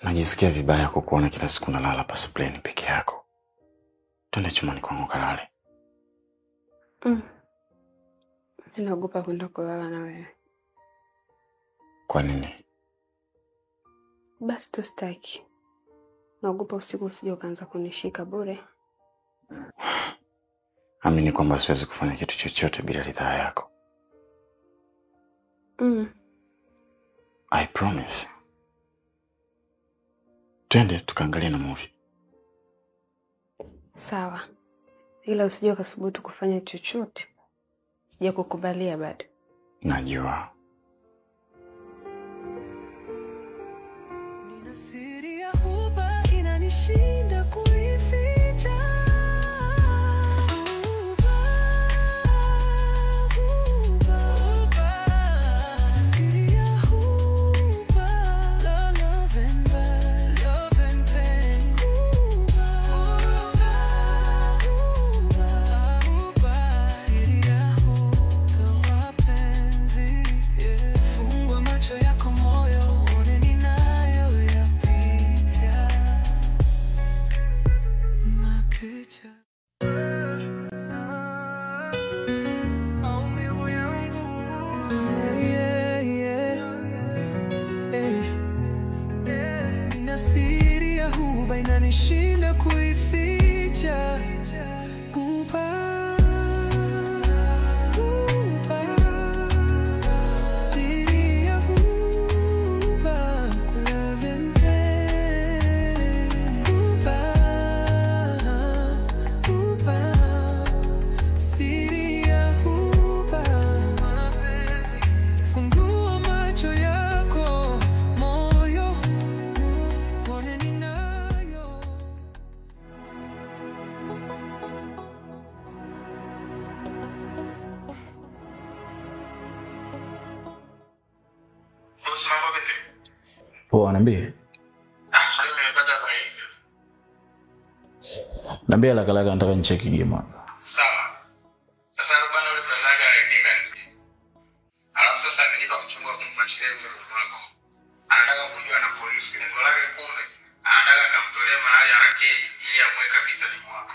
Najisikia vibaya kukuona kila siku nalala pasipleni peke yako. Twende chumbani kwangu kalale. Ninaogopa kwenda kulala na wewe. Kwa nini? Basi tustaki. Naogopa usiku usije ukaanza kunishika bure. Amini kwamba siwezi kufanya kitu chochote bila ridhaa yako. I promise. Twende tukaangalie na movie. Sawa. Ila usije ukasubutu kufanya chochote. Sija kukubalia bado. Najua. Nina siri ya huba inanishinda kuificha. Inanishinda kuificha. Siri ya huba, love and pain. Siri ya huba, fungua macho yako moyo, uone ninayo. Poa, niambie. Niambie la nataka nicheki game hapa. Sawa. Sasa bwana yule brother alidinga. Alafu sasa amenipa mchongo wa kumfuatilia yule wako. Anataka kujua na polisi lengo lake kumbe. Anataka kamtolee mahali haraka ili amwe kabisa ni mwako.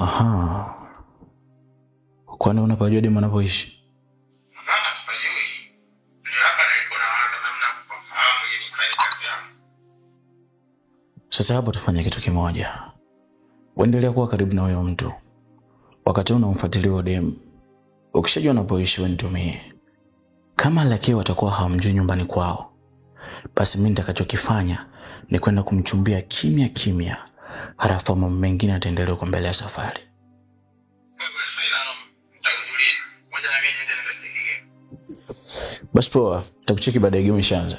Aha. Kwani unapajua demu anapoishi? Sasa hapo tufanye kitu kimoja. Uendelea kuwa karibu na huyo mtu. Wakati unamfuatilia demu, ukishajua anapoishi unitumie. Kama lakini watakuwa hawamjui nyumbani kwao, basi mimi nitakachokifanya ni kwenda kumchumbia kimya kimya. Halafu mambo mengine yataendelea kwa mbele ya safari. Basi poa, nitakucheki baada ya game ishaanza.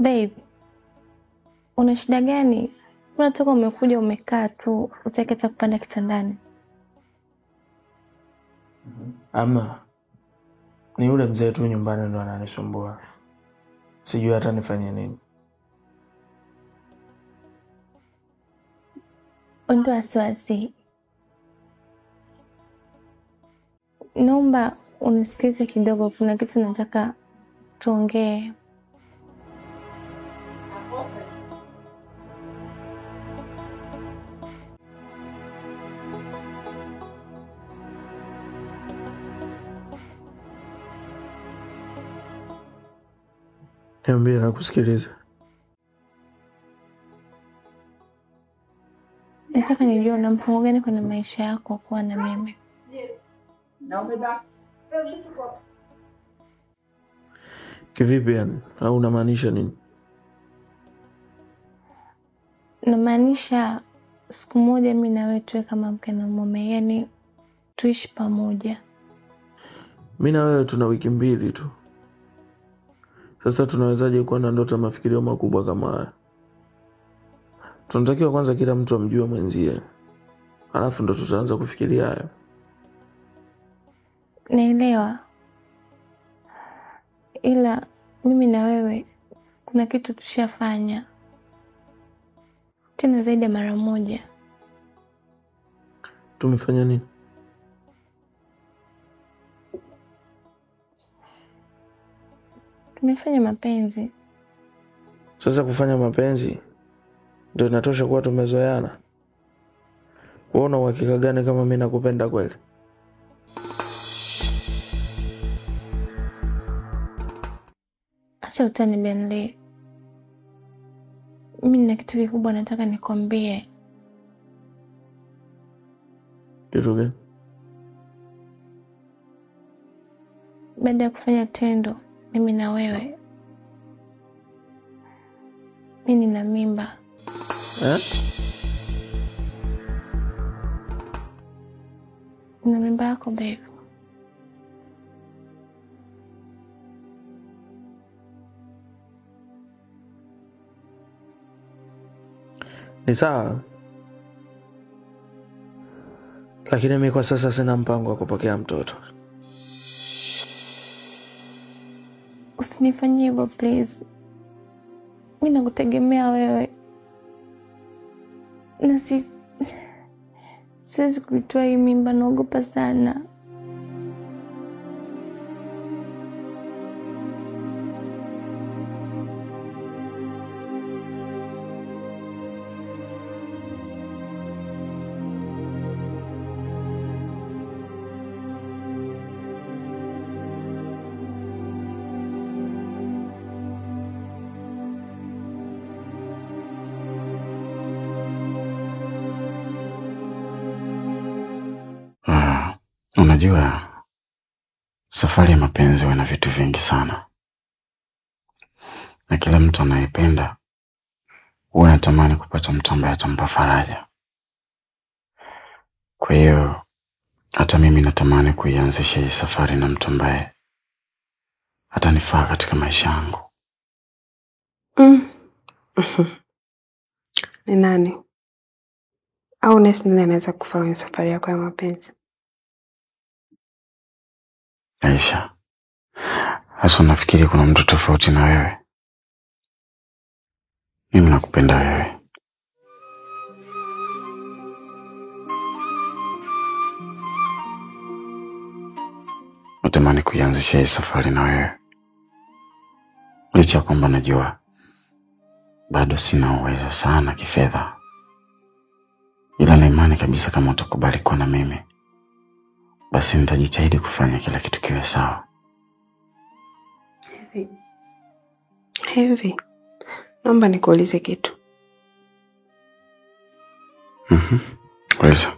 Babe, una shida gani? Unatoka umekuja umekaa tu, utaki hata kupanda kitandani. Ama ni yule mzee tu nyumbani ndo ananisumbua. Sijui hata nifanye nini. Ondoa wasiwasi. Naomba unisikize kidogo, kuna kitu nataka tuongee. Niambie na kusikiliza. Nataka nijue una mpango gani kwenye maisha yako kuwa na mimi. Kivipi yani? Au unamaanisha nini? namaanisha siku moja mimi na wewe tuwe kama mke na mume, yani tuishi pamoja. Mimi na wewe tuna wiki 2 tu. Sasa tunawezaje kuwa na ndoto mafikirio makubwa kama haya? Tunatakiwa kwanza kila mtu amjue mwenzie. Alafu ndo tutaanza kufikiria hayo. Naelewa. Ila mimi na wewe kuna kitu tushafanya. Tena zaidi ya mara moja. Tumefanya nini? Tumefanya mapenzi. Sasa kufanya mapenzi ndio inatosha kuwa tumezoeana? Wewe una uhakika gani kama mimi nakupenda kweli? Acha utani Benley. Mimi nina kitu kikubwa nataka nikwambie. Kitu gani? Baada ya kufanya tendo mimi na wewe, mimi nina mimba. Nina mimba yako babe. Ni sawa. Lakini mimi kwa sasa sina mpango wa kupokea mtoto. Usinifanyie hivyo please. Mimi nakutegemea wewe. Na siwezi kuitoa hii mimba, naogopa sana. Unajua, safari ya mapenzi ina vitu vingi sana. Na kila mtu anayependa huwa anatamani kupata mtu ambaye atampa faraja. Kwa hiyo hata mimi natamani kuianzisha hii safari na mtu ambaye atanifaa katika maisha yangu. Ni nani? Au nesi ndiye anaweza kufaa kwenye safari yako ya mapenzi? Aisha, hasa nafikiri kuna mtu tofauti na wewe. Mimi nakupenda wewe. Natamani kuianzisha hii safari na wewe. Licha kwamba najua bado sina uwezo sana kifedha, ila na imani kabisa kama utakubali kuwa na mimi, basi nitajitahidi kufanya kila kitu kiwe sawa. Hivi. Naomba nikuulize kitu. Uliza.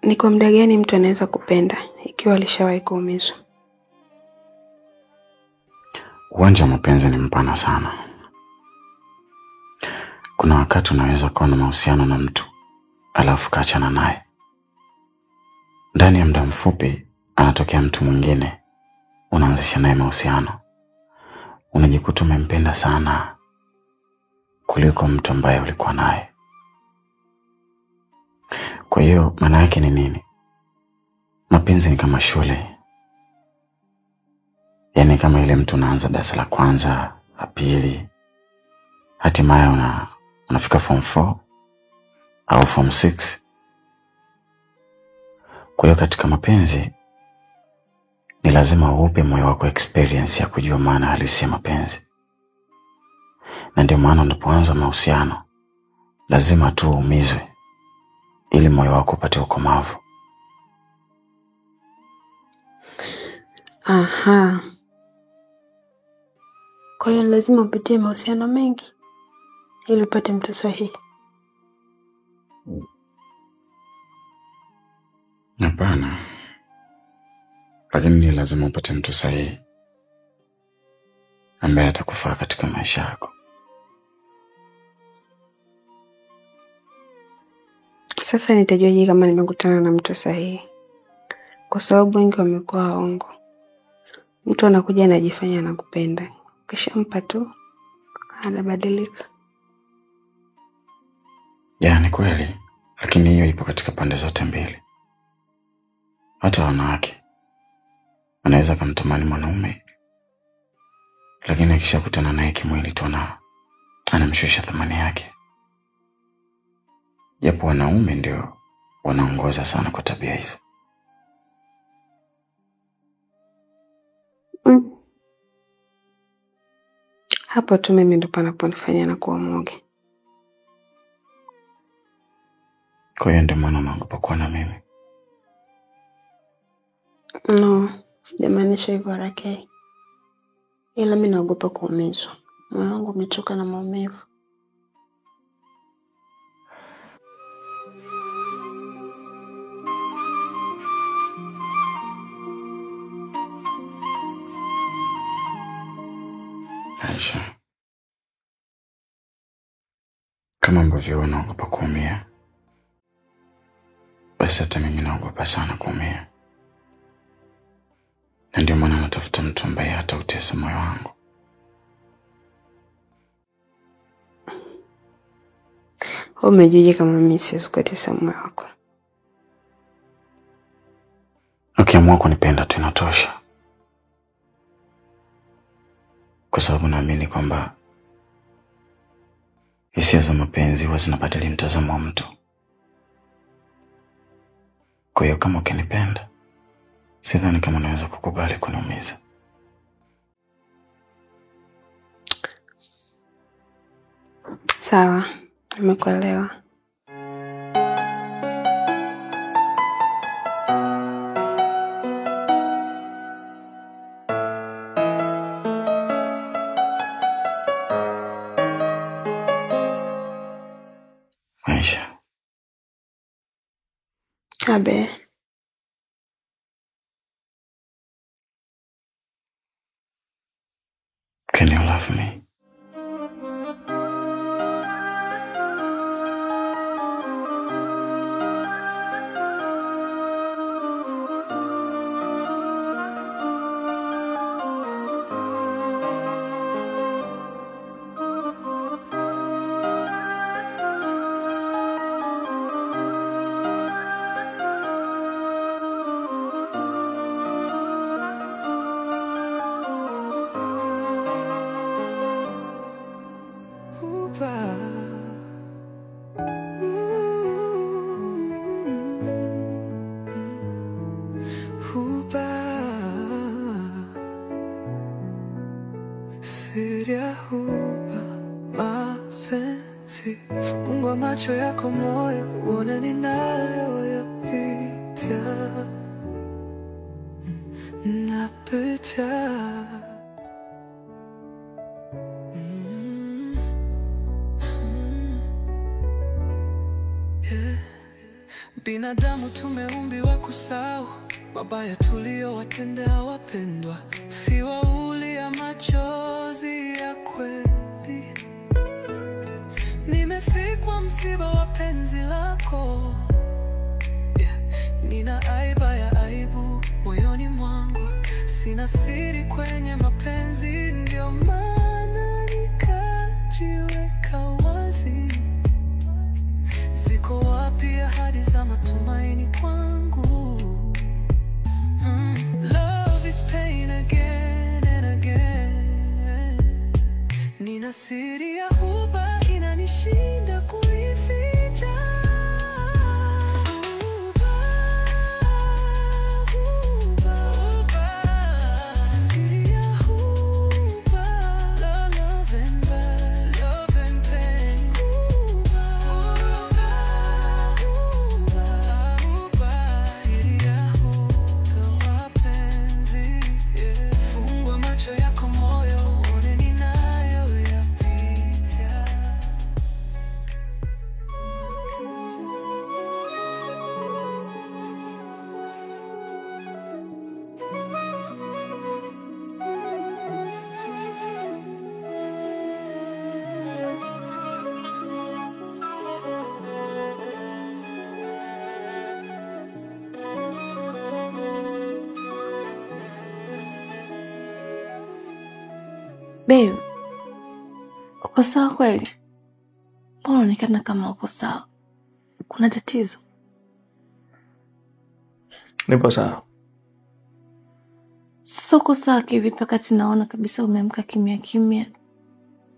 Ni kwa muda gani mtu anaweza kupenda ikiwa alishawahi kuumizwa? Uwanja wa mapenzi ni mpana sana. Kuna wakati unaweza kuwa na mahusiano na mtu alafu kaachana naye. Ndani ya muda mfupi anatokea mtu mwingine, unaanzisha naye mahusiano. Unajikuta umempenda sana kuliko mtu ambaye ulikuwa naye. Kwa hiyo maana yake ni nini? Mapenzi ni kama shule. Yaani kama ile mtu unaanza darasa la kwanza, la pili, hatimaye unafika form 4 au form 6. Kwa hiyo katika mapenzi ni lazima uupe moyo wako experience ya kujua maana halisi ya mapenzi. Na ndio maana unapoanza mahusiano lazima tu uumizwe ili moyo wako upate ukomavu. Aha. Kwa hiyo lazima upitie mahusiano mengi ili upate mtu sahihi. Hapana. Lakini ni lazima upate mtu sahihi ambaye atakufaa katika maisha yako. Sasa nitajuaje kama nimekutana na mtu sahihi? Kwa sababu wengi wamekuwa waongo. Mtu anakuja anajifanya anakupenda, kisha mpa tu anabadilika. Ni kweli, lakini hiyo ipo katika pande zote mbili. Hata wanawake anaweza kumtamani mwanaume, lakini akishakutana naye kimwili tu anamshusha thamani yake. Japo wanaume ndio wanaongoza sana kwa tabia hizo. Hapo tu mimi ndo panaponifanya na kuwa mwoga. Kwa hiyo ndio maana naogopa kuwa na mimi. No, sijamaanisha hivyo Rakei. Ila mimi naogopa kuumizwa. Moyo wangu umechoka na maumivu. Aisha, kama ambavyo unaogopa kuumia, basi hata mimi naogopa sana kuumia. Na ndio maana natafuta mtu ambaye hatautesa moyo wangu. Umejuje kama mimi siwezi kutesa moyo wako? Ukiamua kunipenda tu inatosha. Kwa sababu naamini kwamba hisia za mapenzi huwa zinabadili mtazamo wa mtu. Kwa hiyo kama ukinipenda, sidhani kama naweza kukubali kuniumiza. Sawa, nimekuelewa. Aisha. Abe. Can you love me? Fungua macho yako moyo, uone ninayoyapitia. Napita. Binadamu tumeumbiwa kusahau mabaya tuliyowatendea wapendwa, fiwauli ya machozi ya kweli. Nimefikwa msiba wa penzi lako, nina aiba ya aibu moyoni mwangu, sina siri kwenye mapenzi, ndio maana nikajiweka wazi. Ziko wapi ahadi za matumaini kwangu? Love is pain again and again. Nina siri ya huba inanishinda kuificha. Babe, uko sawa kweli? Mbona unaonekana kama uko sawa? Kuna tatizo? Nipo sawa. Sasa uko sawa kivipi wakati naona kabisa umeamka kimya kimya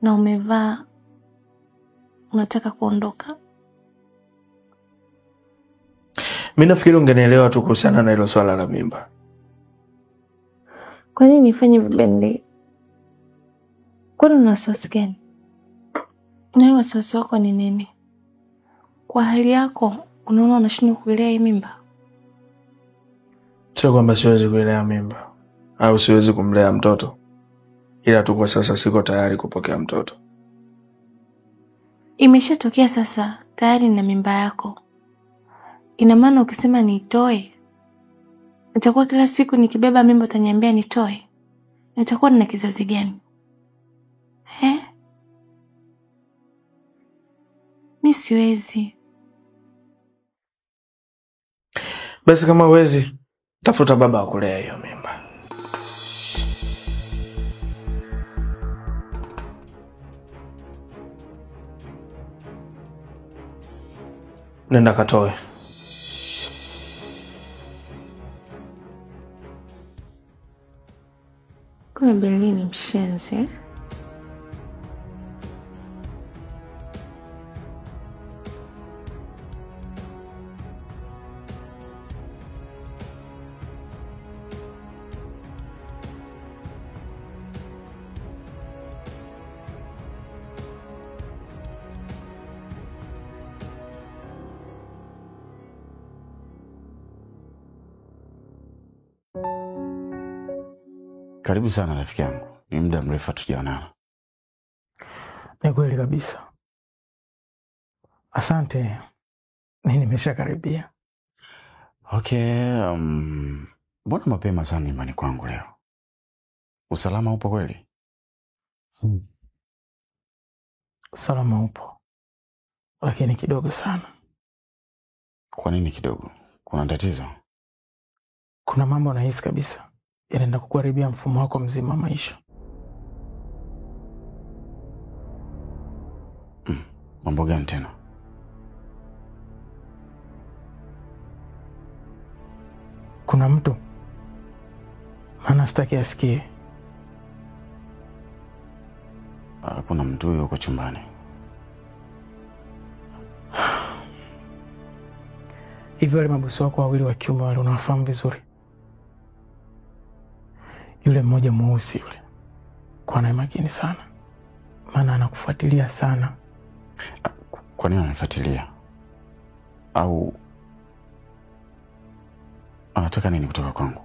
na umevaa unataka kuondoka? Mimi nafikiri ungenielewa tu kuhusiana na hilo swala la mimba. Kwa nini nifanye vibende? Kwani una wasiwasi gani? Na wasiwasi wako ni nini? Kwa hali yako unaona unashindwa kulea hii mimba? Sio kwamba siwezi kulea mimba au siwezi kumlea mtoto, ila tu kwa sasa siko tayari kupokea mtoto. Imeshatokea sasa, tayari na mimba yako. Ina maana ukisema nitoe, nitakuwa kila siku nikibeba mimba utaniambia nitoe? Nitakuwa nina kizazi gani? Mimi siwezi. Basi kama huwezi, tafuta baba akulea hiyo mimba. Nenda katoe. Kwa Berlin mshenzi. Karibu sana rafiki yangu. Ni muda mrefu hatujaonana. Ni kweli kabisa. Asante. Mimi nimeshakaribia. Okay, mbona mapema sana nyumbani kwangu leo? Usalama upo kweli? Usalama upo. Lakini kidogo sana. Kwa nini kidogo? Kuna tatizo? Kuna mambo nahisi kabisa yanaenda kukuharibia mfumo wako mzima wa maisha. Mambo gani tena? Kuna mtu, maana sitaki asikie. Kuna mtu yuko chumbani. Hivyo wale mabosi wako wawili wa kiume wale unawafahamu vizuri? Yule mmoja mweusi yule, kwa naye makini sana, maana anakufuatilia sana. Kwa nini ananifuatilia? Au anataka nini kutoka kwangu?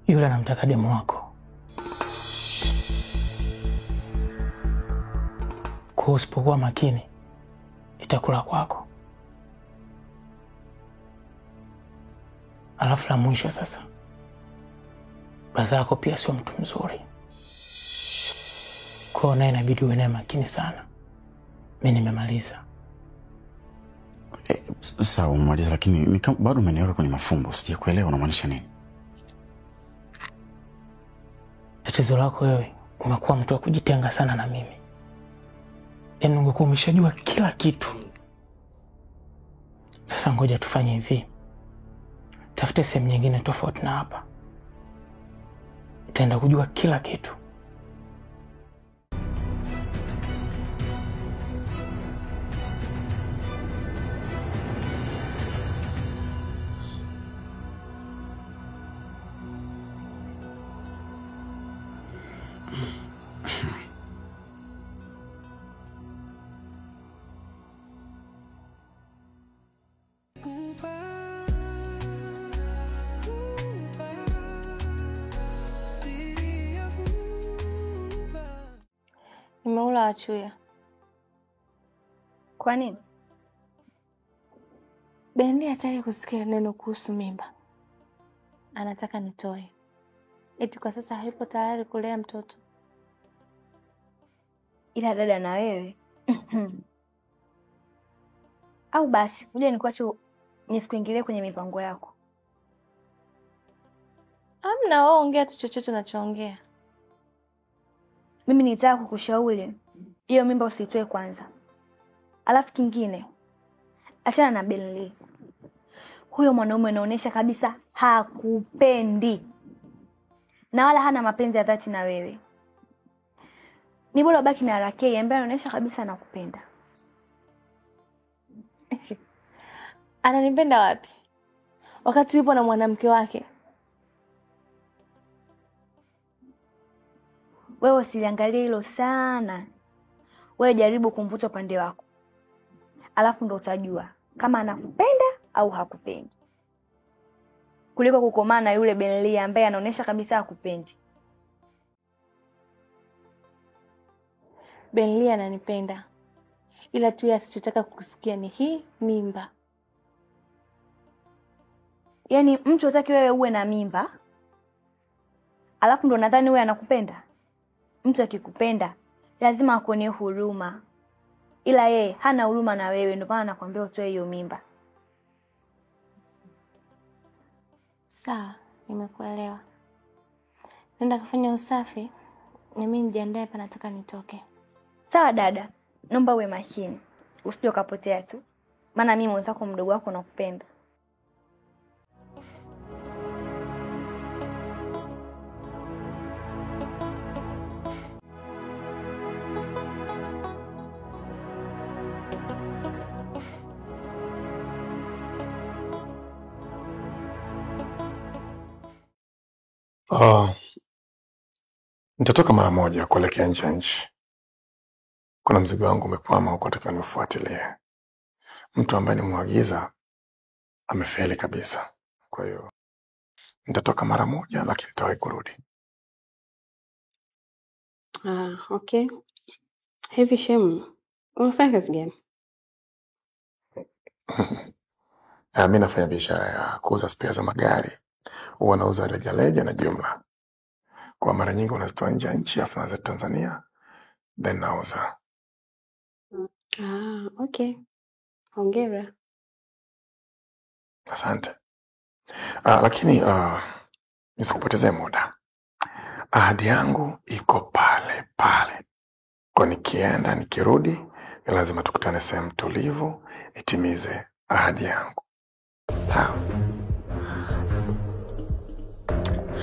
Yule anamtaka demu wako. Kwa usipokuwa makini, itakula kwako. Alafu la mwisho sasa, brother yako pia sio mtu mzuri. Kwa naye inabidi uwe naye makini sana. Mimi nimemaliza. Sawa, umemaliza, lakini bado umeniweka kwenye mafumbo. Sijakuelewa unamaanisha nini? Tatizo lako wewe, umekuwa mtu wa kujitenga sana na mimi. Yaani ungekuwa umeshajua kila kitu. Sasa ngoja tufanye hivi. Tafute sehemu nyingine tofauti na hapa. Utaenda kujua kila kitu. Nimeula wachuya. Kwa nini? Bendi hataki kusikia neno kuhusu mimba. Anataka nitoe. Eti kwa sasa haipo tayari kulea mtoto. Ila dada na wewe. Au basi, uje nikuache nisikuingilie kwenye mipango yako. Amna, wewe ongea tu chochote unachoongea. Mimi nitaka kukushauri hiyo mimba usitoe kwanza. Alafu kingine, achana na Benly. Huyo mwanaume anaonyesha kabisa hakupendi. Na wala hana mapenzi ya dhati na wewe. Ni bora baki na Rakei ambaye anaonyesha kabisa anakupenda. Ananipenda wapi? Wakati yupo na mwanamke wake. Wewe usiliangalie hilo sana. Wewe jaribu kumvuta upande wako. Alafu ndo utajua kama anakupenda au hakupendi. Kuliko kukomana na yule Benly ambaye anaonyesha kabisa hakupendi. Benly ananipenda. Ila tu asichotaka kukusikia ni hii mimba. Yaani mtu hataki wewe uwe na mimba. Alafu ndo nadhani wewe anakupenda. Mtu akikupenda lazima akuone huruma. Ila yeye hana huruma na wewe, ndio maana anakuambia utoe hiyo mimba. Sawa, nimekuelewa. Nenda kufanya usafi, na mimi nijiandae hapa, nataka nitoke. Sawa dada, naomba uwe makini. Usije ukapotea tu. Maana mimi mwenzako mdogo wako nakupenda. Nitatoka mara moja kuelekea nje ya nchi. Kuna mzigo wangu umekwama huko, nataka niufuatilie. Mtu ambaye nimemwagiza amefeli kabisa. Kwa hiyo nitatoka mara moja, lakini nitawahi kurudi. Okay. Hivi Shemu, unafanya kazi gani? Mimi nafanya biashara ya kuuza spare za magari. Huwa nauza rejareja na jumla. Kwa mara nyingi unazitoa nje ya nchi afu naza Tanzania, then nauza. Okay. Hongera. Asante. Lakini nisikupotezee muda. Ahadi yangu iko pale pale. Kwa nikienda nikirudi, ni lazima tukutane sehemu tulivu, nitimize ahadi yangu. Sawa?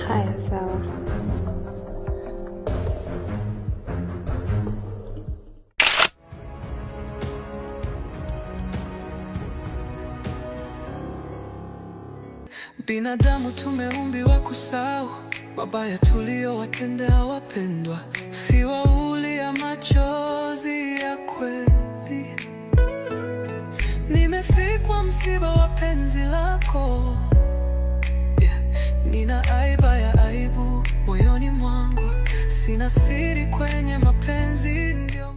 Haya, sawa. Binadamu tumeumbiwa kusahau mabaya tuliyowatendea wapendwa, fiwaulia machozi ya kweli. Nimefikwa msiba wa penzi lako, nina aiba ya aibu moyoni mwangu, sina siri kwenye mapenzi ndio